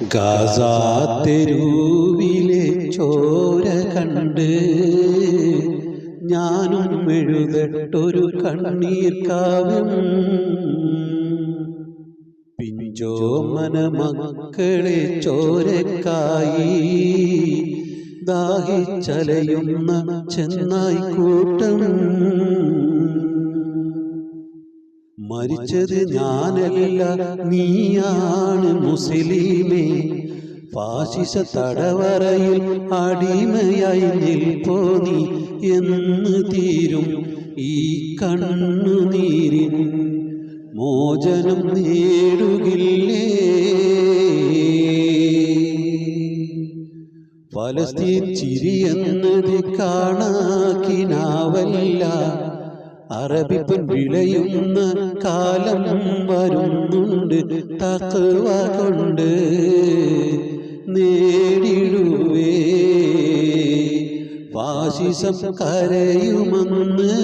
Gaza തെരുവിലെ ചോര കണ്ട് ഞാനും എഴുതട്ടൊരു കണ്ണീർ കാവ്യം. പിഞ്ചോമന മക്കളെ ചോരക്കായി ദാഹിച്ചലയുന്ന ചെന്നായിക്കൂട്ടം. മരിച്ചത് ഞാനല്ല, നീയാണ് മുസ്ലിമേ. ഫാസിസ തടവറയിൽ അടിമയായി നിൽപ്പോ നീ. എന്ന് തീരും ഈ കണ്ണുനീരിൻ മോചനം നേടുകില്ലേ? ഫലസ്തീൻ ചിരിയെന്നത് കാണാക്കിനാവല്ല. അറബിപ്പൻ വിളയുന്ന കാലം വരുന്നുണ്ട്. തഖ്വ കൊണ്ട് നേടിടുവേ ഫാസിസം കരയുമെന്ന്.